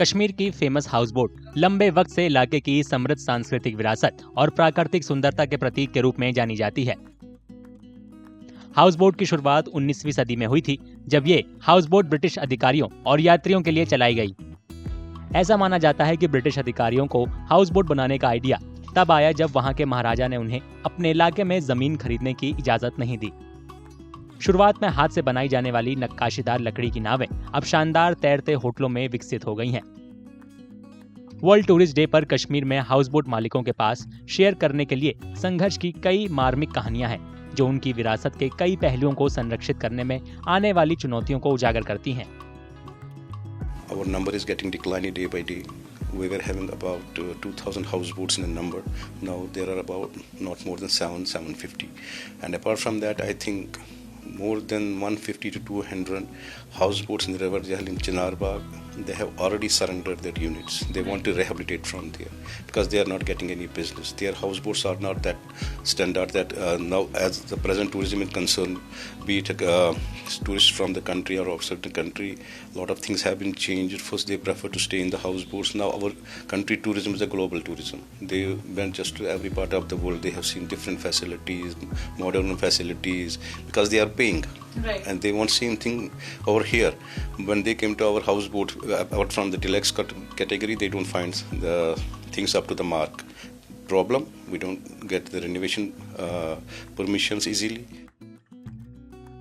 कश्मीर की famous house boat लंबे वक्त से इलाके की समृद्ध सांस्कृतिक विरासत और प्राकृतिक सुंदरता के प्रतीक के रूप में जानी जाती है। हाउस बोट की शुरुआत 19वीं सदी में हुई थी, जब ये हाउस बोट ब्रिटिश अधिकारियों और यात्रियों के लिए चलाई गई। ऐसा माना जाता है कि ब्रिटिश अधिकारियों को हाउस बोट बनाने का आइडिया तब आया जब वहां के महाराजा ने उन्हें अपने इलाके में जमीन खरीदने की इजाजत नहीं दी। शुरुआत में हाथ से बनाई जाने वाली नक्काशीदार लकड़ी की नावें अब शानदार तैरते होटलों में विकसित हो गई हैं। वर्ल्ड टूरिस्ट डे पर कश्मीर में हाउस बोट मालिकों के पास शेयर करने के लिए संघर्ष की कई मार्मिक कहानियां हैं, जो उनकी विरासत के कई पहलुओं को संरक्षित करने में आने वाली चुनौतियों को उजागर करती हैं। Our number is getting declining day by day. We were having about 2,000 houseboats in a number. Now there are about not more than 750. And apart from that, I think more than 150 to 200 houseboats in the River Jahal in Chinarbagh, they have already surrendered their units. They want to rehabilitate from there because they are not getting any business. Their houseboats are not that standard that now as the present tourism is concerned, be it tourists from the country or outside the country, a lot of things have been changed. First they prefer to stay in the houseboats. Now our country tourism is a global tourism. They went just to every part of the world. They have seen different facilities, modern facilities, because they are paying. Right. And they want same thing over here. When they came to our houseboat, apart from the deluxe category, they don't find the things up to the mark. Problem, we don't get the renovation permissions easily.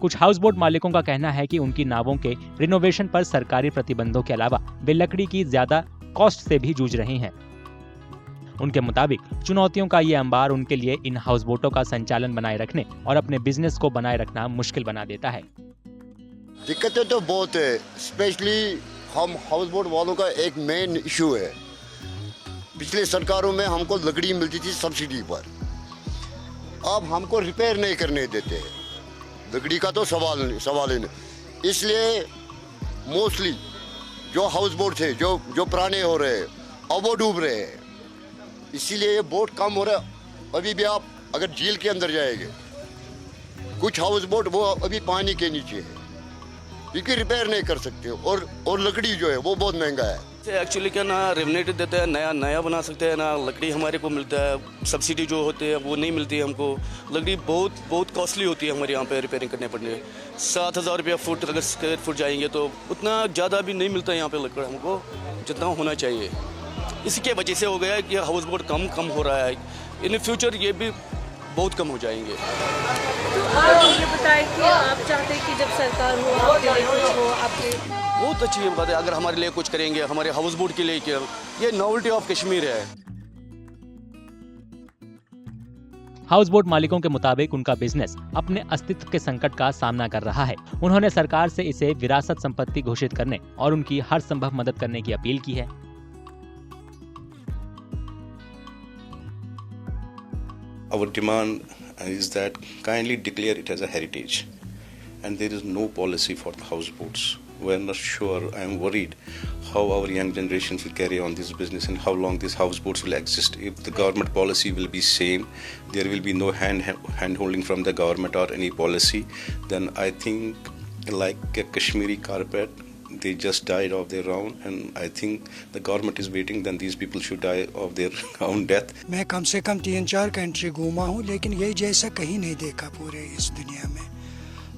कुछ house boat मालिकों का कहना है कि उनकी नावों के renovation पर सरकारी प्रतिबंधों के अलावा वे लकड़ी की ज्यादा कॉस्ट से भी जूझ रहे हैं। उनके मुताबिक चुनौतियों का ये अंबार उनके लिए इन हाउस बोटों का संचालन बनाए रखने और अपने बिजनेस को बनाए रखना मुश्किल बना देता है। दिक्कतें तो बहुत है, स्पेशली हम हाउस बोट वालों का एक मेन इशू है। पिछले सरकारों में हमको लकड़ी मिलती थी सब्सिडी पर, अब हमको रिपेयर नहीं करने देते हैं। लकड़ी का तो सवाल ही नहीं। इसलिए मोस्टली जो हाउस बोट थे जो पुराने हो रहे हैं, अब वो डूब रहे हैं। इसीलिए ये बोट कम हो रहा है। अभी भी आप अगर झील के अंदर जाएंगे, कुछ हाउस बोट वो अभी पानी के नीचे है, क्योंकि रिपेयर नहीं कर सकते, और लकड़ी जो है वो बहुत महंगा है। एक्चुअली क्या ना रेमिनेट देते हैं, नया बना सकते हैं ना, लकड़ी हमारे को मिलता है। सब्सिडी जो होते हैं वो नहीं मिलती है हमको। लकड़ी बहुत कॉस्टली होती है हमारे यहाँ पे रिपेयरिंग करने पड़ने। 7,000 रुपया फुट अगर स्क्वायर फुट जाएंगे तो उतना ज़्यादा भी नहीं मिलता है यहाँ पे लकड़ हमको, जितना होना चाहिए। इसके वजह से हो गया है कि हाउस बोट कम हो रहा है। इन फ्यूचर ये भी बहुत कम हो जाएंगे। तो आप ये बताएं कि आप चाहते हैं कि जब सरकार हो, आपके लिए कुछ हो, आपके बहुत अच्छी बात है अगर हमारे लिए कुछ करेंगे, हमारे हाउस बोट के लिए। ये नॉवेल्टी ऑफ कश्मीर है। हाउस बोट मालिकों के मुताबिक उनका बिजनेस अपने अस्तित्व के संकट का सामना कर रहा है। उन्होंने सरकार से इसे विरासत संपत्ति घोषित करने और उनकी हर संभव मदद करने की अपील की है। Our demand is that kindly declare it as a heritage, and there is no policy for the houseboats. We are not sure. I am worried how our young generations will carry on this business and how long these houseboats will exist. If the government policy will be same, there will be no hand holding from the government or any policy, then I think like a Kashmiri carpet, they just died of their own, and I think the government is waiting, then these people should die of their own death. मैं कम से कम 3-4 country घूमा हूँ, लेकिन ये जैसा कहीं नहीं देखा पूरे इस दुनिया में।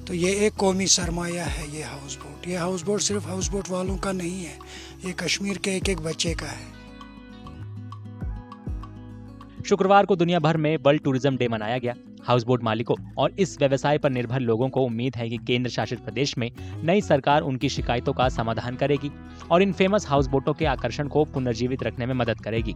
तो ये एक कौमी सरमाया है ये हाउस बोट। ये हाउस बोट सिर्फ हाउस बोट वालों का नहीं है, ये कश्मीर के एक बच्चे का है। शुक्रवार को दुनिया भर में वर्ल्ड टूरिज्म डे मनाया गया। हाउस बोट मालिकों और इस व्यवसाय पर निर्भर लोगों को उम्मीद है कि केंद्र शासित प्रदेश में नई सरकार उनकी शिकायतों का समाधान करेगी और इन फेमस हाउस बोटों के आकर्षण को पुनर्जीवित रखने में मदद करेगी।